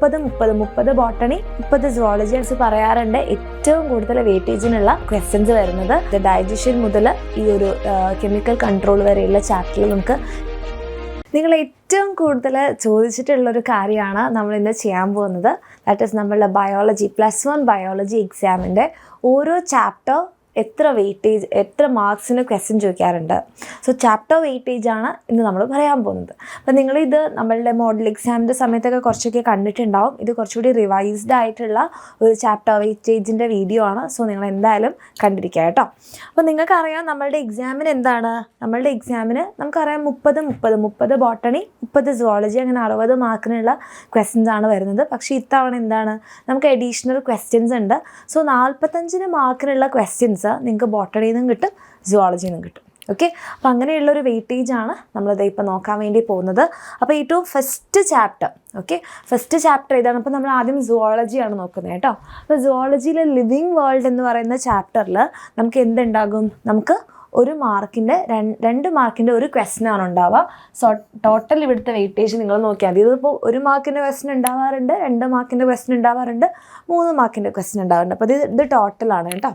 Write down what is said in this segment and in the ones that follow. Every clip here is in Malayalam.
30 ബോട്ടണി 30 സുവോളജി ആൻസ് പറയാറുണ്ട്. ഏറ്റവും കൂടുതൽ വെയിറ്റേജിനുള്ള ക്വസ്റ്റ്യൻസ് വരുന്നത് ഡൈജഷൻ മുതൽ ഈ ഒരു കെമിക്കൽ കൺട്രോൾ വരെയുള്ള ചാപ്റ്ററിൽ നമുക്ക് നിങ്ങൾ ഏറ്റവും കൂടുതൽ ചോദിച്ചിട്ടുള്ളൊരു കാര്യമാണ് നമ്മൾ ഇന്ന് ചെയ്യാൻ പോകുന്നത്. ദാറ്റ് ഈസ് നമ്മളുടെ ബയോളജി +1 ബയോളജി എക്സാമിൻ്റെ ഓരോ ചാപ്റ്റർ എത്ര വെയിറ്റേജ്, എത്ര മാർക്സിന് ക്വസ്റ്റ്യൻ ചോദിക്കാറുണ്ട്. സോ ചാപ്റ്റർ വെയിറ്റേജ് ആണ് ഇന്ന് നമ്മൾ പറയാൻ പോകുന്നത്. അപ്പം നിങ്ങളിത് നമ്മളുടെ മോഡൽ എക്സാമിൻ്റെ സമയത്തൊക്കെ കുറച്ചൊക്കെ കണ്ടിട്ടുണ്ടാവും. ഇത് കുറച്ചുകൂടി റിവൈസ്ഡ് ആയിട്ടുള്ള ഒരു ചാപ്റ്റർ വെയിറ്റേജിൻ്റെ വീഡിയോ ആണ്. സോ നിങ്ങൾ എന്തായാലും കണ്ടിരിക്കുക കേട്ടോ. അപ്പോൾ നിങ്ങൾക്കറിയാം നമ്മളുടെ എക്സാമിന് എന്താണ്, നമ്മളുടെ എക്സാമിന് നമുക്കറിയാം 30 ബോട്ടണി 30 സുവോളജി അങ്ങനെ 60 മാർക്കിനുള്ള ക്വസ്റ്റ്യൻസ് ആണ് വരുന്നത്. പക്ഷേ ഇത്തവണ എന്താണ്, നമുക്ക് അഡീഷണൽ ക്വസ്റ്റ്യൻസ് ഉണ്ട്. സോ 45 മാർക്കിനുള്ള ക്വസ്റ്റ്യൻസ് നിങ്ങൾക്ക് ബോട്ടണിയിൽ നിന്നും കിട്ടും, സുവോളജിയിൽ നിന്നും കിട്ടും. ഓക്കെ, അപ്പോൾ അങ്ങനെയുള്ളൊരു വെയിറ്റേജാണ് നമ്മളിത് ഇപ്പോൾ നോക്കാൻ വേണ്ടി പോകുന്നത്. അപ്പോൾ ഏറ്റവും ഫസ്റ്റ് ചാപ്റ്റർ ഇതാണ്. അപ്പോൾ നമ്മൾ ആദ്യം സുവോളജിയാണ് നോക്കുന്നത് കേട്ടോ. അപ്പോൾ സുവോളജിയിലെ ലിവിങ് വേൾഡ് എന്ന് പറയുന്ന ചാപ്റ്ററിൽ നമുക്ക് എന്തുണ്ടാകും, നമുക്ക് 1 മാർക്കിൻ്റെ 2 മാർക്കിൻ്റെ ഒരു ക്വസ്റ്റ്യനാണ് ഉണ്ടാവുക. സോ ടോട്ടൽ ഇവിടുത്തെ വെയിറ്റേജ് നിങ്ങൾ നോക്കിയാൽ മതി. ഇതിപ്പോൾ 1 മാർക്കിൻ്റെ ക്വസ്റ്റ്യൻ ഉണ്ടാവാറുണ്ട്, 2 മാർക്കിൻ്റെ ക്വസ്റ്റ്യൻ ഉണ്ടാവാറുണ്ട്, 3 മാർക്കിൻ്റെ ക്വസ്റ്റ്യൻ ഉണ്ടാവാറുണ്ട്. അപ്പോൾ ഇത് ടോട്ടലാണ് കേട്ടോ.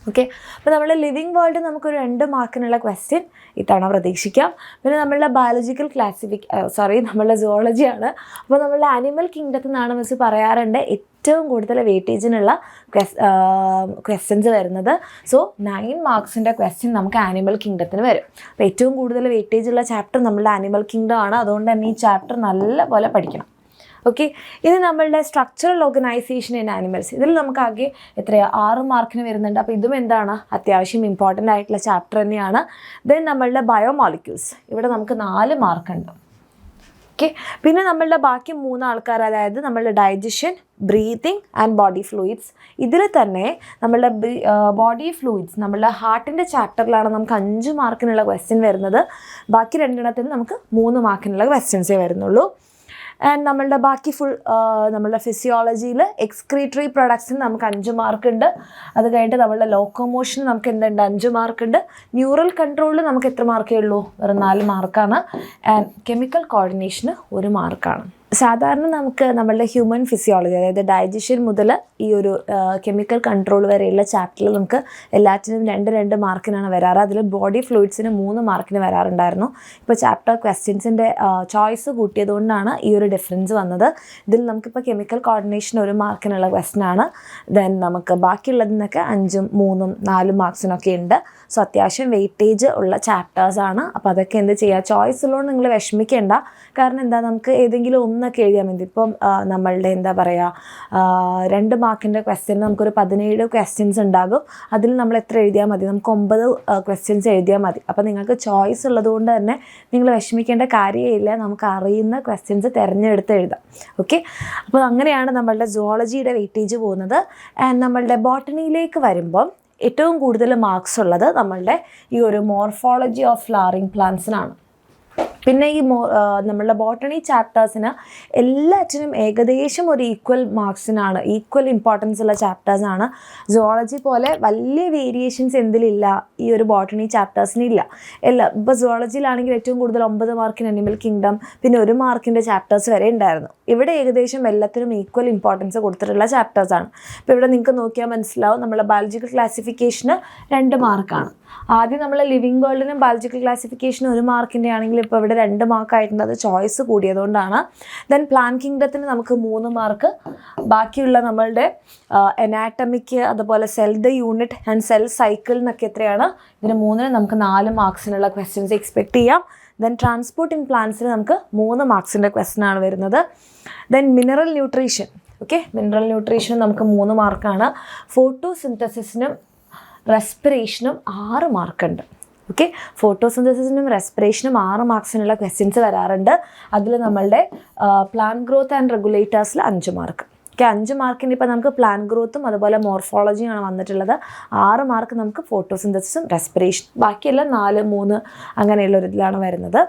ഓക്കെ, അപ്പോൾ നമ്മുടെ ലിവിങ് വേൾഡ് നമുക്കൊരു 2 മാർക്കിനുള്ള ക്വസ്റ്റ്യൻ ഇത്തവണ പ്രതീക്ഷിക്കാം. പിന്നെ നമ്മളുടെ നമ്മളുടെ സുവോളജിയാണ്. അപ്പോൾ നമ്മളുടെ ആനിമൽ കിങ്ഡത്തിൽ നിന്നാണ് മിസ് പറയാറുണ്ട് ഏറ്റവും കൂടുതൽ വെയിറ്റേജിനുള്ള ക്വസ്റ്റ്യൻസ് വരുന്നത്. സോ 9 മാർക്സിൻ്റെ ക്വസ്റ്റ്യൻ നമുക്ക് ആനിമൽ കിങ്ഡത്തിന് വരും. അപ്പോൾ ഏറ്റവും കൂടുതൽ വെയിറ്റേജുള്ള ചാപ്റ്റർ നമ്മളുടെ ആനിമൽ കിങ്ഡം ആണ്. അതുകൊണ്ട് തന്നെ ഈ ചാപ്റ്റർ നല്ലപോലെ പഠിക്കണം. ഓക്കെ, ഇനി നമ്മളുടെ സ്ട്രക്ചറൽ ഓർഗനൈസേഷൻ ഇൻ ആനിമൽസ്, ഇതിൽ നമുക്ക് ആകെ 6 മാർക്കിന് വരുന്നുണ്ട്. അപ്പോൾ ഇതും എന്താണ്, അത്യാവശ്യം ഇമ്പോർട്ടൻ്റ് ആയിട്ടുള്ള ചാപ്റ്റർ തന്നെയാണ്. ദെൻ നമ്മളുടെ ബയോമോളിക്യൂൾസ്, ഇവിടെ നമുക്ക് 4 മാർക്കുണ്ട്. ഓക്കെ, പിന്നെ നമ്മളുടെ ബാക്കി 3 ആൾക്കാർ, അതായത് നമ്മളുടെ digestion, breathing and body fluids. ഇതിൽ തന്നെ നമ്മളുടെ ബോഡി ഫ്ലൂയിഡ്സ് നമ്മളുടെ ഹാർട്ടിൻ്റെ ചാപ്റ്ററിലാണ് നമുക്ക് 5 മാർക്കിനുള്ള ക്വസ്റ്റ്യൻ വരുന്നത്. ബാക്കി 2 എണ്ണത്തിന് നമുക്ക് 3 മാർക്കിനുള്ള ക്വസ്റ്റ്യൻസേ വരുന്നുള്ളൂ. ആൻഡ് നമ്മളുടെ ബാക്കി നമ്മളുടെ ഫിസിയോളജിയിൽ എക്സ്ക്രീറ്ററി പ്രൊഡക്ട്സിന് നമുക്ക് 5 മാർക്കുണ്ട്. അത് കഴിഞ്ഞിട്ട് നമ്മളുടെ ലോക്കോമോഷന് നമുക്ക് എന്തുണ്ട്, 5 മാർക്കുണ്ട്. ന്യൂറൽ കൺട്രോളിൽ നമുക്ക് എത്ര മാർക്കേ ഉള്ളൂ, വെറും 4 മാർക്കാണ്. ആൻഡ് കെമിക്കൽ കോർഡിനേഷന് 1 മാർക്കാണ്. സാധാരണ നമുക്ക് നമ്മളുടെ ഹ്യൂമൻ ഫിസിയോളജി, അതായത് ഡൈജഷൻ മുതൽ ഈ ഒരു കെമിക്കൽ കൺട്രോൾ വരെയുള്ള ചാപ്റ്ററിൽ നമുക്ക് എല്ലാറ്റിനും 2 മാർക്കിനാണ് വരാറ്. അതിൽ ബോഡി ഫ്ലൂയിഡ്സിന് 3 മാർക്കിന് വരാറുണ്ടായിരുന്നു. ഇപ്പോൾ ചാപ്റ്റർ ക്വസ്റ്റ്യൻസിൻ്റെ ചോയ്സ് കൂട്ടിയതുകൊണ്ടാണ് ഈ ഒരു ഡിഫറൻസ് വന്നത്. ഇതിൽ നമുക്കിപ്പോൾ കെമിക്കൽ കോർഡിനേഷൻ 1 മാർക്കിനുള്ള ക്വസ്റ്റ്യനാണ്. ദെൻ നമുക്ക് ബാക്കിയുള്ളതിൽ നിന്നൊക്കെ 5, 3, 4 മാർക്സിനൊക്കെ ഉണ്ട്. സോ അത്യാവശ്യം വെയിറ്റേജ് ഉള്ള ചാപ്റ്റേഴ്സാണ്. അപ്പോൾ അതൊക്കെ എന്ത് ചെയ്യുക, ചോയ്സ് ഉള്ളതുകൊണ്ട് നിങ്ങൾ വിഷമിക്കേണ്ട. കാരണം എന്താ, നമുക്ക് ഏതെങ്കിലും ഒന്നൊക്കെ എഴുതിയാൽ മതി. ഇപ്പം നമ്മളുടെ എന്താ പറയുക, 2 മാർക്കിൻ്റെ ക്വസ്റ്റ്യൻ നമുക്കൊരു 17 ക്വസ്റ്റ്യൻസ് ഉണ്ടാകും. അതിൽ നമ്മൾ എത്ര എഴുതിയാൽ മതി, നമുക്ക് 9 ക്വസ്റ്റ്യൻസ് എഴുതിയാൽ മതി. അപ്പോൾ നിങ്ങൾക്ക് ചോയ്സ് ഉള്ളതുകൊണ്ട് തന്നെ നിങ്ങൾ വിഷമിക്കേണ്ട കാര്യമില്ല. നമുക്ക് അറിയുന്ന ക്വസ്റ്റ്യൻസ് തിരഞ്ഞെടുത്ത് എഴുതാം. ഓക്കെ, അപ്പോൾ അങ്ങനെയാണ് നമ്മളുടെ സുവോളജിയുടെ വെയിറ്റേജ് പോകുന്നത്. ആൻഡ് നമ്മളുടെ ബോട്ടണിയിലേക്ക് വരുമ്പം ഏറ്റവും കൂടുതൽ മാർക്സ് ഉള്ളത് നമ്മളുടെ ഈ ഒരു മോർഫോളജി ഓഫ് ഫ്ലവറിംഗ് പ്ലാന്റ്സിനാണ്. പിന്നെ ഈ നമ്മളുടെ ബോട്ടണി ചാപ്റ്റേഴ്സിന് എല്ലാറ്റിനും ഏകദേശം ഒരു ഈക്വൽ മാർക്സിനാണ്, ഈക്വൽ ഇമ്പോർട്ടൻസ് ഉള്ള ചാപ്റ്റേഴ്സാണ്. സുവോളജി പോലെ വലിയ വേരിയേഷൻസ് എന്തിലില്ല, ഈ ഒരു ബോട്ടണി ചാപ്റ്റേഴ്സിനില്ല. ഇപ്പോൾ സുവോളജിയിലാണെങ്കിൽ ഏറ്റവും കൂടുതൽ 9 മാർക്കിന് അനിമൽ കിങ്ഡം, പിന്നെ 1 മാർക്കിൻ്റെ ചാപ്റ്റേഴ്സ് വരെ ഉണ്ടായിരുന്നു. ഇവിടെ ഏകദേശം എല്ലാത്തിനും ഈക്വൽ ഇമ്പോർട്ടൻസ് കൊടുത്തിട്ടുള്ള ചാപ്റ്റേഴ്സാണ്. ഇപ്പോൾ ഇവിടെ നിങ്ങൾക്ക് നോക്കിയാൽ മനസ്സിലാവും, നമ്മളെ ബയോളജിക്കൽ ക്ലാസിഫിക്കേഷന് 2 മാർക്കാണ്. ആദ്യം നമ്മൾ ലിവിങ് വേൾഡിനും ബയോളജിക്കൽ ക്ലാസിഫിക്കേഷനും 1 മാർക്കിൻ്റെ ആണെങ്കിൽ ഇപ്പോൾ ഇവിടെ 2 മാർക്കായിട്ടുണ്ട്. അത് ചോയ്സ് കൂടിയതുകൊണ്ടാണ്. ദെൻ പ്ലാൻ കിങ്ഡത്തിന് നമുക്ക് 3 മാർക്ക്. ബാക്കിയുള്ള നമ്മളുടെ എനാറ്റമിക്ക്, അതുപോലെ cell the unit and cell സൈക്കിളിനൊക്കെ എത്രയാണ്, ഇതിന് 3-ന് നമുക്ക് 4 മാർക്സിനുള്ള ക്വസ്റ്റ്യൻസ് എക്സ്പെക്റ്റ് ചെയ്യാം. ദെൻ ട്രാൻസ്പോർട്ട് ഇൻ പ്ലാന്റ്സിന് നമുക്ക് 3 മാർക്സിൻ്റെ ക്വസ്റ്റ്യനാണ് വരുന്നത്. Then mineral nutrition, okay, mineral ന്യൂട്രീഷനും നമുക്ക് 3 മാർക്കാണ്. ഫോട്ടോസിന്തസിസിനും റെസ്പിറേഷനും 6 മാർക്കുണ്ട്. ഓക്കെ, ഫോട്ടോസിന്തസിസിനും റെസ്പിറേഷനും 6 മാർക്സിനുള്ള ക്വസ്റ്റ്യൻസ് വരാറുണ്ട്. അതിൽ നമ്മളുടെ പ്ലാന്റ് ഗ്രോത്ത് ആൻഡ് റെഗുലേറ്റേഴ്സിൽ 5 മാർക്ക്. ഓക്കെ. 5 മാർക്കിന് ഇപ്പോൾ നമുക്ക് പ്ലാൻ ഗ്രോത്തും അതുപോലെ മോർഫോളജിയാണ് വന്നിട്ടുള്ളത്. 6 മാർക്ക് നമുക്ക് ഫോട്ടോസിന്തസിസും റെസ്പിറേഷൻ, ബാക്കിയെല്ലാം 4, 3 അങ്ങനെയുള്ള ഒരു ഇതിലാണ് വരുന്നത്.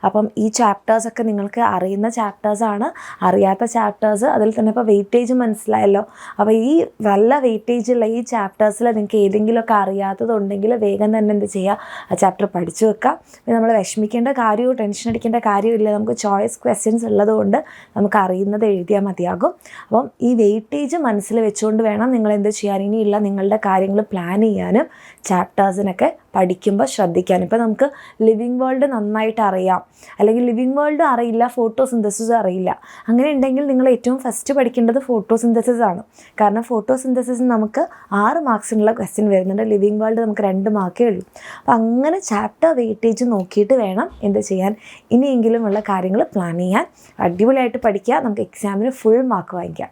അപ്പം ഈ ചാപ്റ്റേഴ്സൊക്കെ നിങ്ങൾക്ക് അറിയുന്ന ചാപ്റ്റേഴ്സാണ്. അറിയാത്ത ചാപ്റ്റേഴ്സ് അതിൽ തന്നെ ഇപ്പോൾ വെയിറ്റേജ് മനസ്സിലായല്ലോ. അപ്പോൾ ഈ നല്ല വെയിറ്റേജുള്ള ഈ ചാപ്റ്റേഴ്സിൽ നിങ്ങൾക്ക് ഏതെങ്കിലുമൊക്കെ അറിയാത്തതുണ്ടെങ്കിൽ വേഗം തന്നെ എന്ത് ചെയ്യുക, ആ ചാപ്റ്റർ പഠിച്ചു വെക്കുക. പിന്നെ നമ്മൾ വിഷമിക്കേണ്ട കാര്യമോ ടെൻഷൻ അടിക്കേണ്ട കാര്യമില്ല. നമുക്ക് ചോയ്സ് ക്വസ്റ്റ്യൻസ് ഉള്ളതുകൊണ്ട് നമുക്ക് അറിയുന്നത് എഴുതിയാൽ മതിയാകും. അപ്പം ഈ വെയിറ്റേജ് മനസ്സിൽ വെച്ചുകൊണ്ട് വേണം നിങ്ങൾ എന്ത് ചെയ്യാൻ, ഇനിയുള്ള നിങ്ങളുടെ കാര്യങ്ങൾ പ്ലാൻ ചെയ്യാനും ചാപ്റ്റേഴ്സിനൊക്കെ പഠിക്കുമ്പോൾ ശ്രദ്ധിക്കാനും. ഇപ്പോൾ നമുക്ക് ലിവിങ് വേൾഡ് നന്നായിട്ട് അറിയാം, അല്ലെങ്കിൽ ലിവിങ് വേൾഡ് അറിയില്ല, ഫോട്ടോസിന്തസിസ് അറിയില്ല. അങ്ങനെ ഉണ്ടെങ്കിൽ നിങ്ങൾ ഏറ്റവും ഫസ്റ്റ് പഠിക്കേണ്ടത് ഫോട്ടോസിന്തസിസ് ആണ്. കാരണം ഫോട്ടോസിന്തസിസ് നമുക്ക് 6 മാർക്സിനുള്ള ക്വസ്റ്റ്യൻ വരുന്നുണ്ട്, ലിവിങ് വേൾഡ് നമുക്ക് 2 മാർക്കേ ഉള്ളൂ. അപ്പോൾ അങ്ങനെ ചാപ്റ്റർ വെയിറ്റേജ് നോക്കിയിട്ട് വേണം എന്ത് ചെയ്യാൻ, ഇനിയെങ്കിലും ഉള്ള കാര്യങ്ങൾ പ്ലാൻ ചെയ്യാൻ. അടിപൊളിയായിട്ട് പഠിക്കുക, നമുക്ക് എക്സാമിന് ഫുൾ മാർക്ക് വാങ്ങിക്കാം.